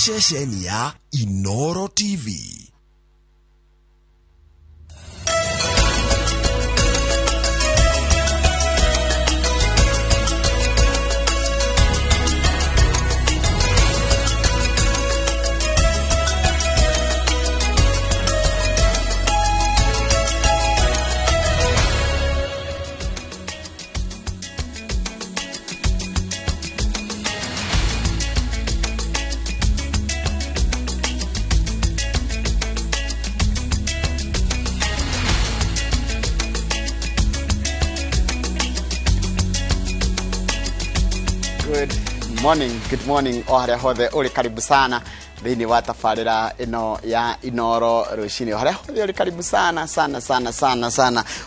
ceceni ya iNooro TV. Good morning. Oharia hothe uri karibu sana thini wa tafarira ino ya iNooro Ruciini. Oharia hothe uri karibu sana.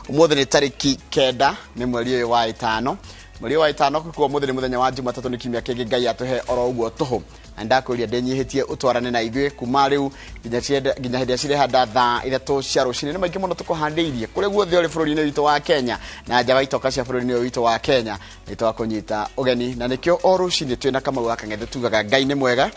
Umuthi ni tariki 9 ni mweri wa 5. Mweri wa 5 kuko umuthi ni muthenya wa Jumatatu ni kimya kingi Ngai atuhe oro uguo tuhu. Ndakuria ndenyihitie utwarane na ithuĩ kuma riu nginya hindi acire handa thaa 3 cia ruciini. Ni maingi muno tukuhandeirie kuri guothe uri bururi-ini witu wa Kenya na nja wa itoka cia bururi-ini witu wa Kenya nitwa kunyita ugeni na nikio o ruciini twina Kamau wa Kang'ethe tugaga Ngai ni mwega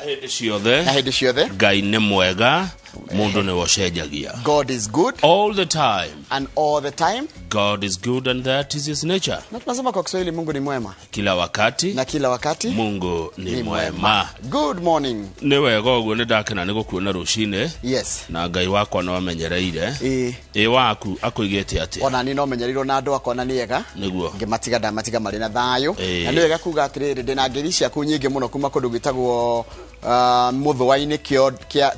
hindi ciothe Ngai ni mwega mundu ni wocenjagia. God is good all the time, and all the time God is good and that is his nature. Na tunasema kwa Kiswahili Mungu ni mwema kila wakati, na kila wakati Mungu ni mwema. Good morning. Ni wega uguo ni ndakena ni gukuona ruciini. Yes. Na Ngai wakwa no amenyereire. Waku akuigete atia. Ona ni no menyerirwo na andu akona ni ega. Niguo. Ngimatiga ndamatiga mari na thayo. Na ni wega kuga atiriri ndina ngiri cia ku nyingi muno kuma kundu gwitagwo Muthwa-ini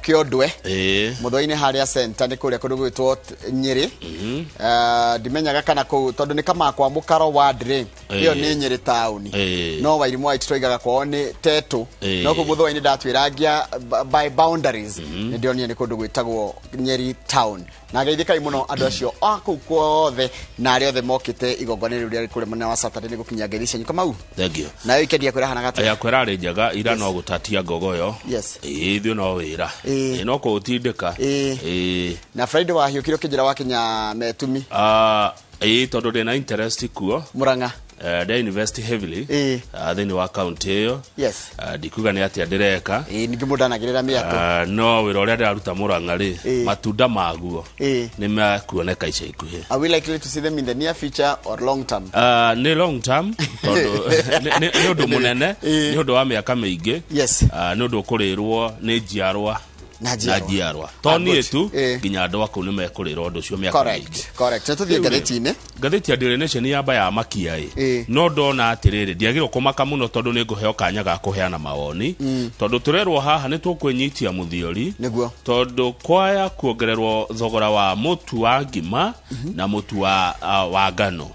Kiondwe. Muthwa-ini haria center ni kuria kundu gwitwo Nyeri. Ndimenyaga kana ku tondu ni kama kwa mukaro wa Ndre. Iyo ni Nyeri town. No wairimu wa itroigaga kwao ni Tetu. No ku Muthwa-ini ndatwiragia by boundaries. Ndio ni kundu gwitagwo Nyeri town. Na geithika muno andu acio aku kwothe na ari othe mokite igongoni riu ria kuri mwana wa Saturday ni gukinya ngiri cia nyukama. Thank you. Na wikendi yakura hana gata. Ya kwera ri njaga ira no gutatia gogoyo. Yes. Ithu no wira. No ko utindika. Na Friday wa hiukiro kijira wa Kenya metumi. Tondu ndina interest kuo. Muranga. They invest heavily. Then wa account hiyo. Yes. Dikuga ni atia ndireka. Ningi mudanagirira miako. No wira uria ndiraruta Muranga ri matunda maguo. Ni makuoneka ica ikuhi. Are we likely to see them in the near future or long term? Ni long term. Tondu ni undu munene, ni undu wa miaka mingi. Yes. Ni undu kurirwo ni njiarwa. Najiarwa. Toni etu ginya andu aku ni mekurira undu cio miaka mingi. Correct. Tuthie gatheti-ini. Gatheti ya Daily Nation yamba ya makia no ndona atiriri ndiagirwo kumaka muno tondu ni nguheo kanya ga kuheana mawoni tondu turerwo haha ni tukwenyitia muthiori niguo tondu kwaya kuongererwo thogora wa mutu wa ngima na mutu wa ngano.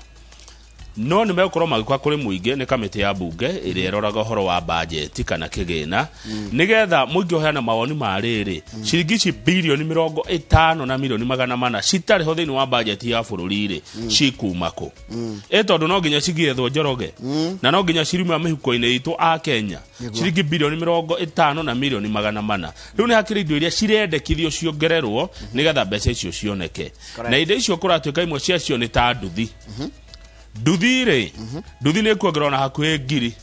No ni mekorwo magikwa kuri muingi ni kamiti ya bunge iri eroraga horo wa budget kana kigina nigetha muingi oheana mawoni mariri ciringi bilioni 50 na milioni 400 citari ho thiini wa budget ya bururi ri cikumako tondu no nginya cigiethwo njoroge na no nginya cirima mihuko-ini itu a Kenya ciringi bilioni 50 na milioni 400 riu ni hakiri indo iria cirendekithio ciongererwo nigetha mbeca icio cioneke na indo icio kuratuika imwe cia cio ni ta nduthi nduthi ni kuongerwa na hakuhe ngiri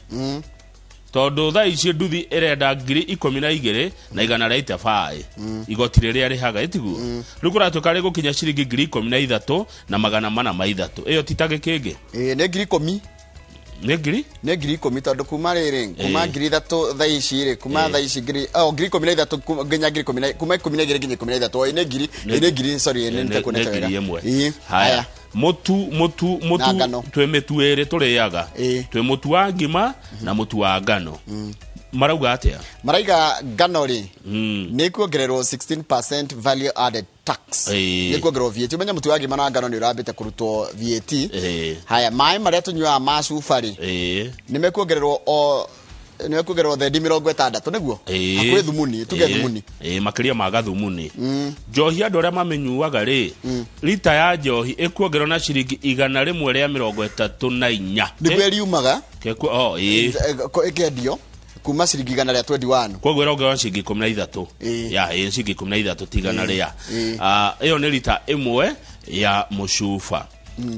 tondu tha ici nduthi irenda ngiri 12 na 185 igoti riria rihaga itiguo riu kuratuika ri gukinya ciringi ngiri 13 na 403 iyo titage kingi ni ngiri 10 ni ngiri 10 tondu kuma riri kuma ngiri 3 tha ici ri kuma tha ici ngiri ngiri 13 nginya ngiri 10 kuma 12 nginya 13 ni ngiri sorry ni nitakuoneka wega haya mutu twe metu ere turiaga twe mutu wa ngima na mutu wa ngano marauga atia maraiga ngano ri ni kuongererwo 16% value added tax ni kuongererwo VAT umenya mutu wa ngima na ngano ni urambite kurutwo VAT haya mai maria tunywa ma cufari ni mekuongererwo ni kugerwo the 60 niguo akwe thumuni tuge thumuni makiria maga thumuni njohi andu aria mamenyuaga ri lita ya njohi ikuongerwo na ciringi 134 niguo eriumaga keko ikendio kuma ciringi 121 koguo rongerwo ciringi 13 ya ciringi 13 tigana ria iyo ni lita imwe ya mucuba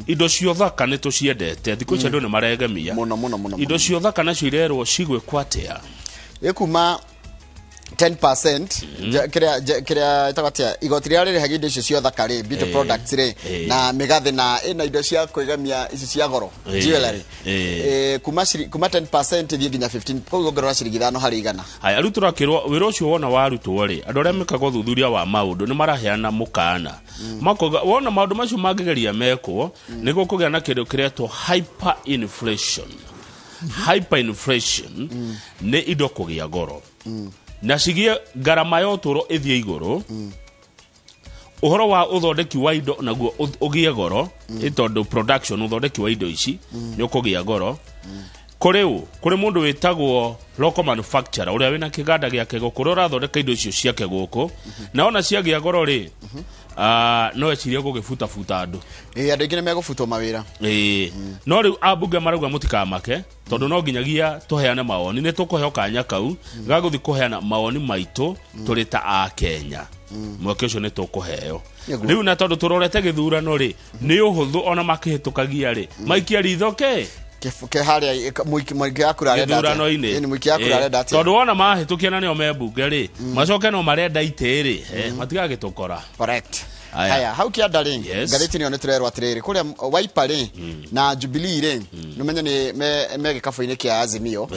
indo cio thaka ni tuciendete thikũ ici andu ni maregemia muno indo cio thaka nacio irerwo cigwe kwatea ikuma 10% kiria itagatia igoti ria riri haginde icio cio thakari beauty products ri na migathi na ina indo cia kuigamia ici cia goro jewelry kuma 10% thie nginya 15 koguo ngorora ciringi 5 hari igana. Haya riu turakirwo wira ucio wona warutwo ri andu aria mekaga uthuthuria wa maundu ni maraheana mukana makoga wona maundu macio mangigeria mekwo niguo kugia na kindu kiretwo hyperinflation. Hyperinflation ni indo kugia goro na cigie garama ya uturo ithie iguru uhoro wa uthondeki wa indo naguo ugie goro itondu production uthondeki wa indo ici ni ukugia goro kuri mundu witagwo local manufacturer uria wina kiganda giake gukuru rathondeka indo icio ciake guku na ona ciagia goro ri no eciria gugifuta andu andu ingi ni megufutwo mawira no riu abunge marauga mutikamake tondu no nginyagia tuheane mawoni ni tukuheo kanya kau gaguthi kuheana mawoni maitu turi ta a Kenya mweke ucio ni tukuheo riu na tondu turorete githurano ri ni uhuthu ona makihitukagia ri maikia rithoke ke haria mwiki akurare data ni mwiki akurare data tondu wona mahitukia na nio membunge ri macoke no marenda ite ri matiga gitukora correct. Haya haukia ring gatheti ni turerwa atiriri kuria Wiper ri na Jubilee ri numenya ni me gikafu-ini kia Azimio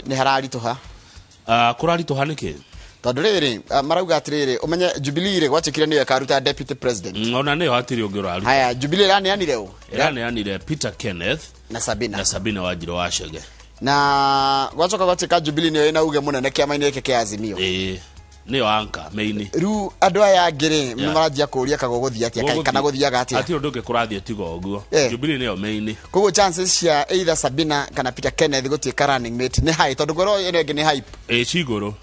ni hararituha kurarituha niki tondu riri marauga atiriri umenye Jubilee ri gwachikire niwe karuta deputy president ona niyo atiri ungi uraruta. Haya Jubilee rani yanire u yanire Peter Kenneth na Sabina Wanjiru Wachege na gwachoka gwachika Jubilee niyo ina uge munene kiama-ini giki kia Azimio niyo anka meini ru andu aya ngiri maranjia kuria kago guthia atia kana guthiaga atia ati undu ngikurathia tigo uguo Jubilee niyo meini koguo chances cia either Sabina kana Peter Kenneth gutuika running mate ni high tondu goro ino ingi ni hype ciguru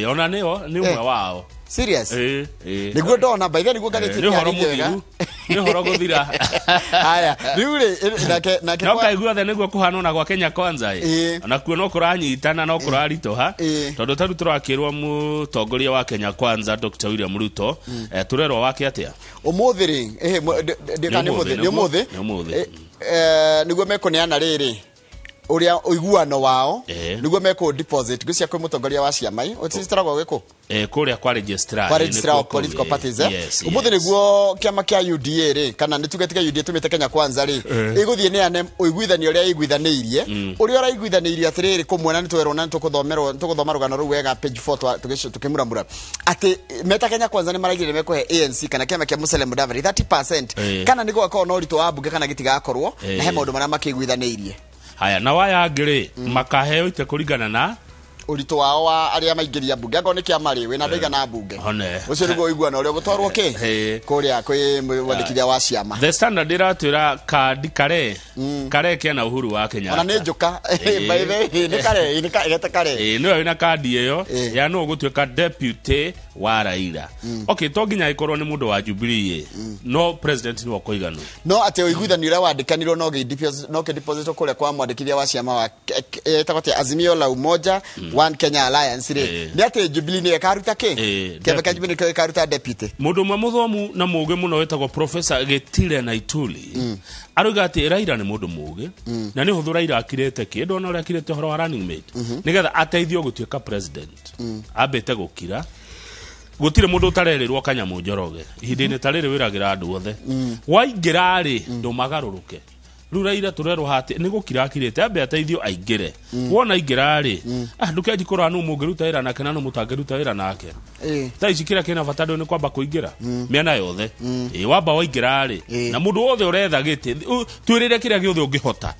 ona niyo ni umwe wao serious niguo ndona by then niguo gatheti ni horo guthira. Haya riure nake no kaigua the niguo kuhana na gwa Kenya Kwanza ona kuo no kuranyitana no kuraritoha tondu taru turakirwa mutongoria wa Kenya Kwanza Dr. William Ruto turerwa wake atia umuthiri ndikane muthi niguo mekoneana riri uria uiguano wao niguo meko deposit gucia kwi mutongoria wa ciamai utisitarago giko kuria kwa registrar of political parties umuthi niguo kiama kia UDA ri kana nitugetika UDA tumite Kenya Kwanza ri iguthie ni ane uiguithani uria iguithaniirie uria uraiguithaniirie atiriri kumwena ni twerwo na tukuthoma rugano ru wega page 4 tukimuramura ati meta Kenya Kwanza ni maragire mekuhe ANC kana kiama kia Musalia Mudavadi 30% kana niguo kwa no ritu abunge kana gitiga akorwo na he maundu maria makiguithaniirie. Haya na waya ngiri makaheo ite kuringana na urito wao wa aria maingiria bunge ngo ni kiamari wina ndaiga na bunge ucio niguo iguana uria gutwarwo kuria kwi wandikithia wa ciama. The Standard iratwira kandi kare kiana Uhuru wa Kenya ona ni njuka by the ni kare no wina kandi iyo ya no gutwika deputy wa Raila okay to nginya ikorwo ni mundu wa Jubilee no president ni wa koigano no ate uiguithani uria wandikanirwo no deposit kuria kwa mwandikithia wa ciama wa etakotia Azimio la Umoja One Kenya Alliance ri ni ate Jubilee ni karuta kebeka Jubilee ni karuta deputy mundu mwe muthomu na muge muno wetagwo Professor Getile Naituli aruga ati Raila ni mundu muge na ni huthu Raila akirete kindu ona uri akirete horo wa running mate nigetha ateithio gutuika president ambete gukira gutire mundu utarerirwo Kanyamu Njoroge ihindini tariri wiragira andu othe waingira ri ndumagaruruke riu Raila turerwo hati ni gukira akirete ambe ateithio aingire wona ingira ri ndukeji kora nu mungiruta wira nake na nu mutangiruta wira nake ta icikira kina batado ni kwamba kuingira miana yothe wamba waingira ri na mundu wothe uretha giti twirire kiria giothe ungihota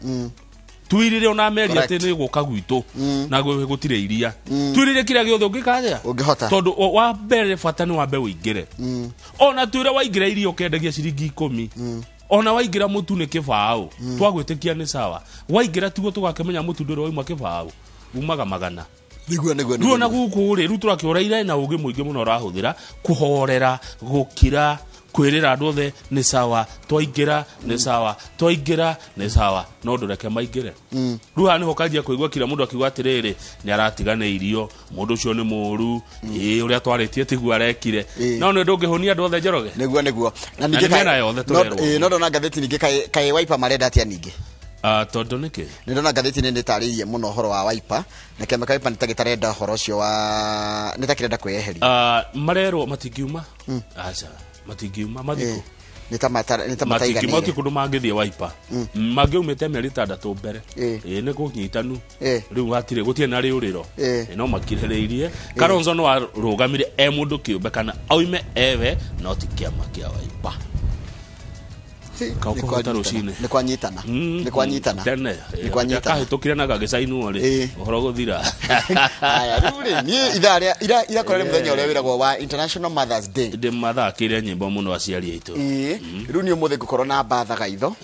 twirire ona meri ati ni guka gwitu na gutire iria twirire kiria giothe ungikaja ungihota tondu wa mbere bata ni wambe uingire ona twire waingira irio kendagia ciringi 10 ona waingira mutu ni kibao twagwitikia ni sawa waingira tugo tugakemenya mutu ndoro waima kibao umaga magana niguo na guku ri rutu rakiuraira na ugi muingi muno rahuthira kuhorera gukira kwirira andu othe ni sawa twaingira ni sawa twaingira ni sawa no ndureke maingire ruha ni hokagia kuigwa kila mundu akiuga atiriri ni aratigana irio mundu ucio ni muru uria twaritie tigu arekire no ni ndungihonia andu othe Njoroge niguo na ninge na yothe turerwo no ndona ngatheti ninge kai Wiper marenda atia ninge Tondu niki ndona gatheti nĩ tarĩirie mũno horo wa Wiper na kĩama kĩa Wiper nĩtagĩtarenda horo ũcio wa nĩtakĩrenda kwĩyeheria marerwo matingiuma aca matingiuma mathiko nĩtamataigania mati kundu mangithie Wiper mangiumite mĩeri 6 mbere nĩ kũnyitanu rĩu hatire gutie na rĩurĩro no makirĩrĩirie Kalonzo no arũgamire mũndũ kĩũmbe kana aume ewe no ti kĩama kĩa Wiper Kauko Ruciini ni kwanyitana tene kahĩtũkire na gagĩcainwo rĩ ũhoro gũthira aya rĩu ni ira kore mũthenya ũrĩa wĩragwo wa International Mothers Day ndĩmathakĩire nyĩmbo mũno aciari aitũ rĩu ni ũmũthĩ ngũkorwo na mbatha gaitho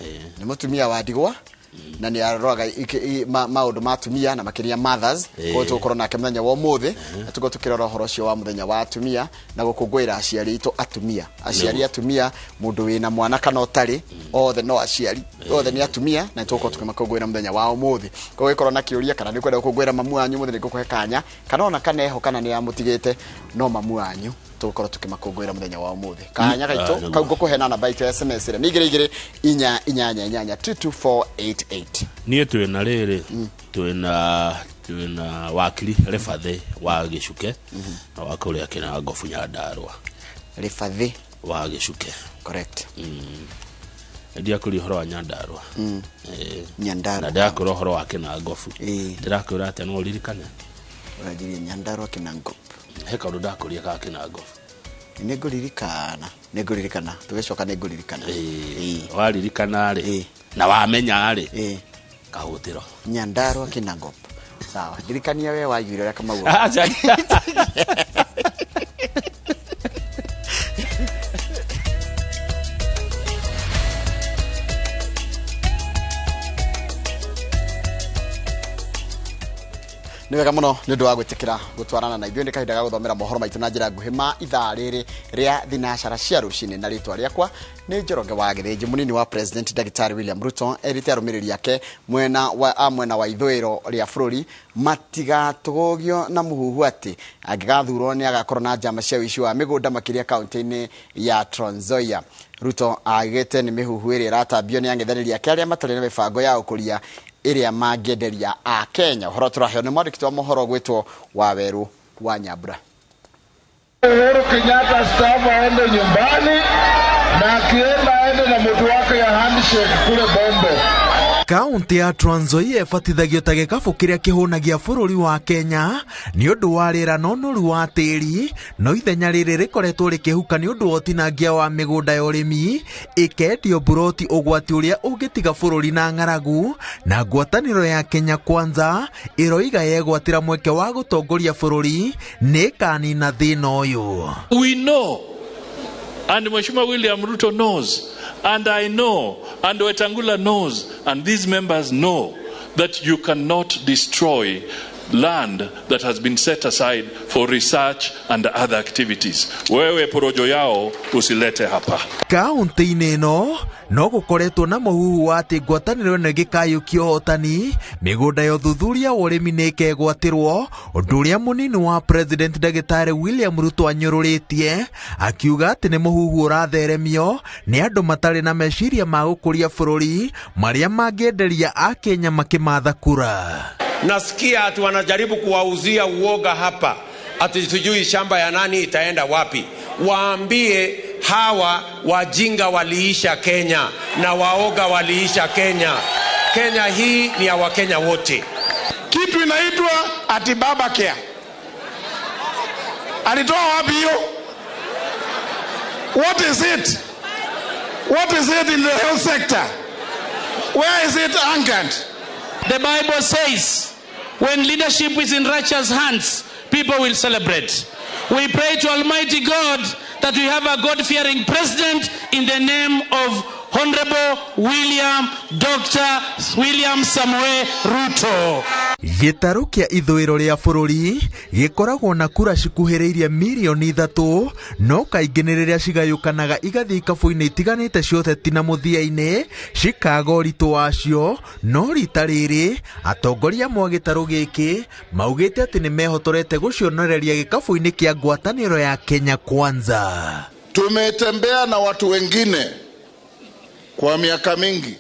nĩ mũtumia wa ndigwa na nĩ aroraga maũndũ ma atumia na makĩria mothers kwa tũkorwo nake mũthenya wa ũmũthĩ tuko tukirora horo ũcio wa mũthenya wa atumia na gũkũngũĩra aciari aitũ atumia mũndũ wĩna mwana kana ũtarĩ othe no aciari othe nĩ atumia na tuko tukimakũngũĩra mũthenya wa ũmũthĩ kwa gĩkorwo na kĩũria kana nĩ kwenda gũkũngũĩra mamu wanyu mũthenya nĩngũkũhe kanya kana ona kaneho kana nĩ amũtigĩte no mamu wanyu tuko tukimakũngũĩra mũthenya wa ũmũthĩ kanya gaitũ kau ngũkũhe na namba ya SMS ĩrĩa nĩ 224888 niĩ twĩna rĩrĩ twĩna wakiri Refathe wa Gĩcuke na wa kũrĩa kĩna Ngobu Nyandarua Refathe wa Gĩcuke correct ndia kuri horo wa Nyandarua Nyandarua na ndia kuri horo wa kĩna Ngobu ndirakwĩra atĩ no ririkane ũragirie Nyandarua kĩna Ngobu he kaundu ndakuria ka kĩna Ngobu nĩngũririkana tũgĩcoka nĩngũririkana waririkana rĩ na wamenya rĩ kahũtĩro Nyandarua kĩna Ngobu sawa ndirikania we waiguire ũrĩa Kamau nĩ wega mũno nĩ ũndũ wa gwĩtĩkĩra gũtwarana na ithuĩ nĩ kahinda ga gũthomera mohoro maitũ na njĩra nguhĩ ma ithaa rĩrĩ rĩa thinacara cia rũcinĩ na rĩtwa rĩakwa nĩ Njoroge wa Gĩthĩnji mũnini wa President Daktari William Ruto erĩte arũmĩrĩri yake mwena wa ithũĩro rĩa bũrũri matigatũgũgio na mũhuhu atĩ angĩgathurwo nĩ agakorwo na njama cia ũici wa mĩgũnda makĩria kaunti-inĩ ya Trans Nzoia. Ruto agĩte nĩ mĩhuhu ĩrĩa ĩratambio nĩ ang'ethanĩri ake arĩa matarĩ na mĩbango ya ũkũria ĩrĩa mangĩenderia a Kenya. Ũhoro tũraheo nĩ mwandĩki wa mohoro gwĩtwo Waweru wa Nyambura. Uhuru Kenyatta staff aende nyumbani na akienda aende na mtu wake ya handshake kule Bombo. Kaunti ya Trans Nzoia ĩbatithagio ta gĩkabũ kĩrĩa kĩhũnagia bũrũri wa Kenya nĩ ũndũ wa rĩera na ũnoru wa tĩri, no ithenya rĩrĩ rĩkoretwo rĩkĩhuka nĩ ũndũ wa ũtinangia wa mĩgũnda ya ũrĩmi, ĩkendio buroti ũgwati ũrĩa ũngĩtiga bũrũri na ng'aragu, na ngwatanĩro ya Kenya Kwanza ĩroiga yegwatĩra mweke wa gũtongoria bũrũri nĩ kanina thĩna ũyũ. We know, and Mheshimiwa William Ruto knows, and I know, and Wetangula knows, and these members know that you cannot destroy land that has been set aside for research and other activities. Wewe porojo yao usilete hapa. Kaunti-inĩ ĩno no gũkoretwo na mũhuhu wa atĩ ngwatanĩro ĩno ĩgĩkayũkia ũhotani, mĩgũnda ya ũthuthuria wa ũrĩmi nĩ ĩkegwatĩrwo, ũndũ ũrĩa mũnini wa President Daktari William Ruto anyũrũrĩtie, akiuga atĩ nĩ mũhuhu ũratheremio nĩ andũ matarĩ na meciria ma gũkũria bũrũri marĩa mangĩenderia a Kenya makĩmatha kura. Nasikia ati wanajaribu kuwauzia uoga hapa, ati sijui shamba ya nani itaenda wapi. Waambie hawa wajinga waliisha Kenya na waoga waliisha Kenya. Kenya hii ni ya Wakenya wote. Kitu inaitwa ati baba care. Alitoa wapi hiyo? What is it? What is it in the health sector? Where is it anchored? The Bible says, when leadership is in righteous hands, people will celebrate. We pray to Almighty God that we have a God-fearing president in the name of Honorable Dr. William Samoei Ruto. Gĩtarũ kĩa ithũĩro rĩa bũrũri gĩkoragwo na kura cikuhĩrĩirie milioni 3, no kaingĩ nĩ rĩrĩa cigayũkanaga igathiĩ ikabũ-inĩ itiganĩte cia ũteti na mũthia-inĩ cikaga ũritũ wacio, no rita rĩrĩ atongoria mwa gĩtarũ gĩkĩ maugĩte atĩ nĩ mehotorete gũcionereria gĩkabũ-inĩ kĩa ngwatanĩro ya Kenya Kwanza. Tumetembea na watu wengine kwa miaka mingi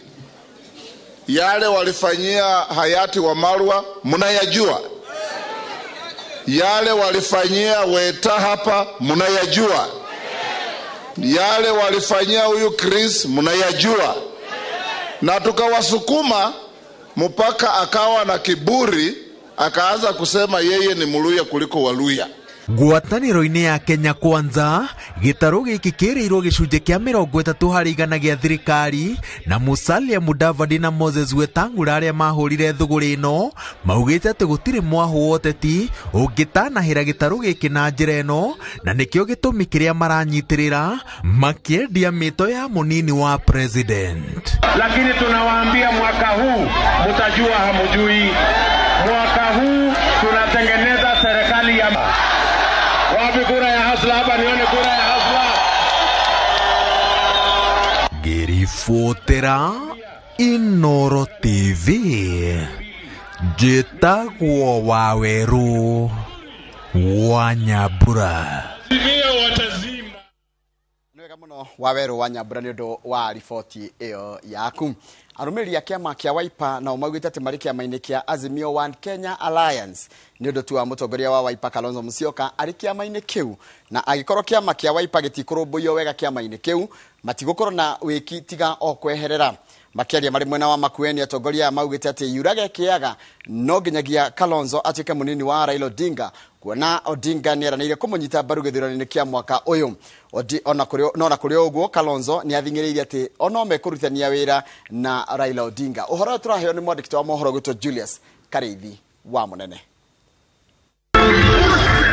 Yale walifanyia hayati wa Marwa mnayajua. Yale walifanyia Weta hapa mnayajua. Yale walifanyia huyu Chris mnayajua. Na tukawasukuma mpaka akawa na kiburi, akaanza kusema yeye ni Muluya kuliko Waluya. Ngwatanĩro-inĩ ya Kenya Kwanza, gĩtarũ gĩkĩ kĩrĩirwo gĩcunjĩ kĩa 30 harĩ igana gĩa thirikari, na Musalia Mudavadi na Moses Wetangula arĩa mahũrire thũgũrĩ ĩno maugĩte atĩ gũtirĩ mwahũ wa ũteti ũngĩtanahĩra gĩtarũ gĩkĩ na njĩra ĩno, na nĩkĩo gĩtũmi kĩrĩa maranyitĩrĩra makĩendia mĩto ya mũnini wa president. Lakini tunawaambia mwaka huu mtajua hamujui. Mwaka huu tunatengeneza serikali ya wapi kura ya hasla hapa, nione kura ya hasla. Ngĩribotera iNooro TV, njĩtagwo Waweru wa Nyambura. Nwega muno Waweru wa Nyambura nĩ ũndũ wa riboti ĩyo yaku. Arũmĩrĩri a kĩama kĩa Wiper na maugĩte atĩ marĩ kĩama-inĩ kĩa Azimio One Kenya Alliance nĩ ũndũ tu wa mũtongoria wa Wiper Kalonzo Musyoka arĩ kĩama-inĩ kĩu, na agĩkorwo kĩama kĩa Wiper gĩtikũrũmbũiyo wega kĩama-inĩ kĩu, matigũkorwo na wĩki tiga o kweherera. Makĩaria marĩ mwena wa Makueni, atongoria maugĩte atĩ yuraga kĩaga no nginyagia Kalonzo atuĩke mũnini wa Raila Odinga, kuona Odinga nĩeranĩire kũmũnyita mbaru gĩthurano-inĩ kĩa mwaka ũyũ. Ona kũrĩ ũguo Kalonzo nĩathing'ĩrĩirie atĩ ona mekũrutania wĩra na Raila Odinga. Ũhoro tũraheo nĩ mwandĩki wa mohoro gwĩtwo Julius Kareithi wa Mũnene.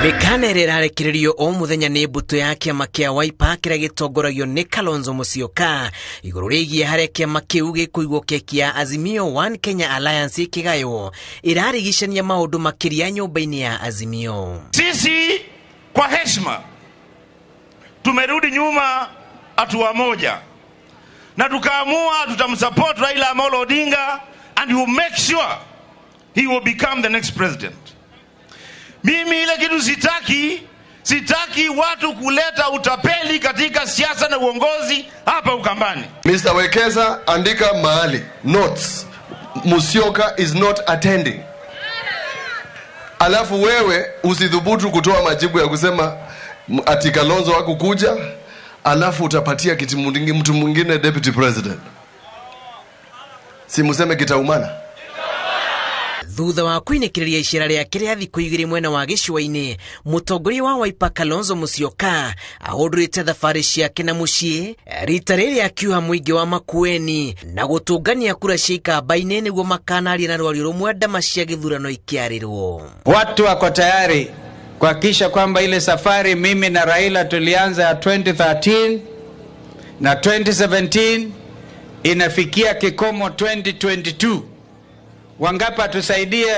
Mĩkana ĩrarekererio o mũthenya nĩ mbũtũ ya kĩama kĩa Wiper kĩrĩa gĩtongoragio nĩ Kalonzo Musyoka igũrũ rĩgiĩ harĩa kĩama kĩu gĩkũigwo kĩa Azimio One Kenya Alliance kĩgayo ĩrarigicania maũndũ makĩria nyũmba-inĩ ya Azimio. Sisi kwa heshima tumerudi nyuma hatua moja na tukaamua tutamsupport Raila Amolo Odinga and we will make sure he will become the next president. Mimi ile kitu sitaki watu kuleta utapeli katika siasa na uongozi hapa Ukambani. Mr. Wekesa, andika mahali notes, Musyoka is not attending. Alafu wewe usidhubutu kutoa majibu ya kusema ati Kalonzo hakukuja, alafu utapatia kiti mtu mwingine deputy president. Si museme kitaumana. Thutha wa kwinĩkĩrĩria icera rĩake rĩa thikũ igĩrĩ mwena wa gĩcũa-inĩ, mũtongoria wa Wiper Kalonzo Musyoka ahũndũrĩte thabarĩ ciake na mũciĩ rita rĩrĩ akiuga mũingĩ wa Makueni na gũtũngania kura cia ikamba-inĩ nĩguo makanaria na rwario rũmwe ndama cia gĩthurano ikiarĩrwo. Watu wako tayari kuhakikisha kwamba ile safari mimi na Raila tulianza ya 2013 na 2017 inafikia kikomo 2022. Wangapa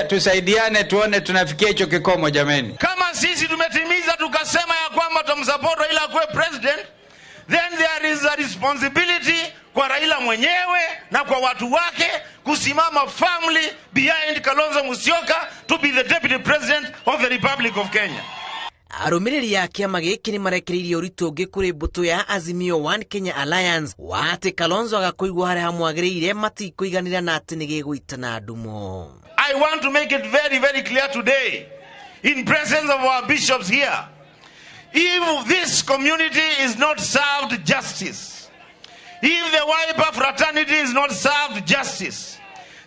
tusaidiane tuone tunafikia hicho kikomo jameni. Kama sisi tumetimiza tukasema ya kwamba tumsupport Raila kuwe president, then there is a responsibility kwa Raila mwenyewe na kwa watu wake kusimama firmly behind Kalonzo Musyoka to be the deputy president of the Republic of Kenya. Arũmĩrĩri ya kĩama gĩkĩ nĩ marekereirie ũritũ ũngĩ kũrĩ mbũtũ ya Azimio One Kenya Alliance wa atĩ Kalonzo agakũigwo harĩa hamwagĩrĩire matikũiganĩra na atĩ nĩ gĩgũitana ndumo. I want to make it very, very clear today, in presence of our bishops here, if this community is not served justice, if the Wiper fraternity is not served justice,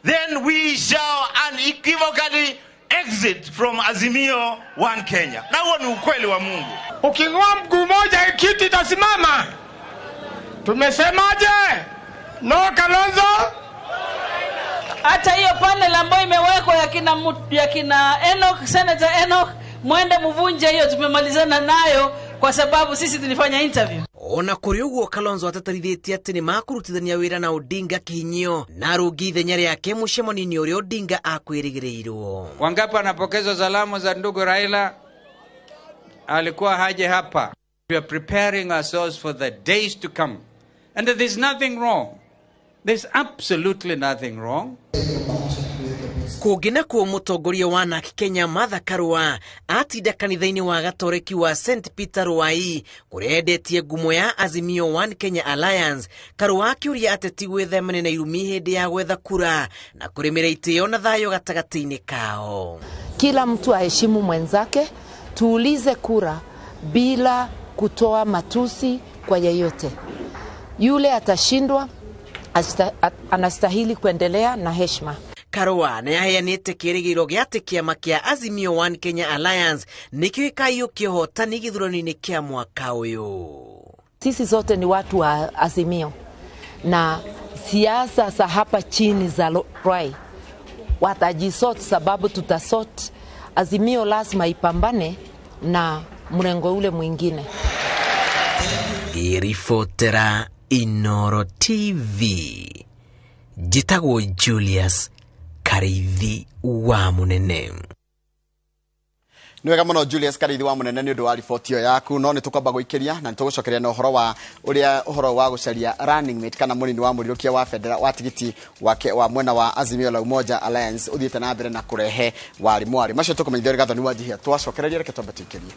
then we shall unequivocally exit from Azimio One Kenya. Na huo ni ukweli wa Mungu. Uking'oa mguu moja kiti itasimama. Tumesemaje? No Kalonzo. Hata hiyo panel ambayo imewekwa ya kina Enoch, Senator Enoch, mwende muvunje hiyo, tumemalizana nayo kwa sababu sisi tulifanya interview. Ona kũrĩ ũguo Kalonzo atatĩrithĩtie atĩ nĩ makũrutithania wĩra na Odinga kĩhinyio na arũngi ithenya rĩake mũcemanio ũrĩa Odinga akwĩrĩgĩrĩirwo. Wangapa anapokezwa salamu za ndugu Raila alikuwa haje hapa. We are preparing ourselves for the days to come and there's nothing wrong. There's absolutely nothing wrong kungi na kuo mutongoria wa NARC Kenya Martha Karua atinda kanitha-ini wa gatoreki wa St Peter Ruai kuria endetie ngumo ya Azimio One Kenya Alliance. Karua akiuria ateti gwithemane na irumi hindi ya gwetha kura na kurimira itio na thayo gatagati-ini kao. Kila mtu aheshimu mwenzake, tuulize kura bila kutoa matusi kwa yeyote. Yule atashindwa anastahili kuendelea na heshima. Karua na yaheanite kirigiro giate kiama kia Azimio One Kenya Alliance nikio ikayo kihotani githurani-ini kia mwaka uyu. Sisi zote ni watu wa Azimio na siasa za hapa chini za Ruai watajisort, sababu tutasort. Azimio lazima ipambane na mrengo ule mwingine. Irifotera iNooro TV. Jitagwo Julius Karithi wa Munene. Niwega muno Julius Karithi wa Munene ni undu wa riboti yaku. No nitukwamba guikiria na nitugucokeria na uhoro wa uhoro wa gucaria running mate kana munini wa murirukia wa federal wa tigiti wake wa mwena wa Azimio la Umoja Alliance uthiete na mbere na kurehe wari macio tukumenyithio gathoni wa jihia twacokereria reke twambe tuikirie.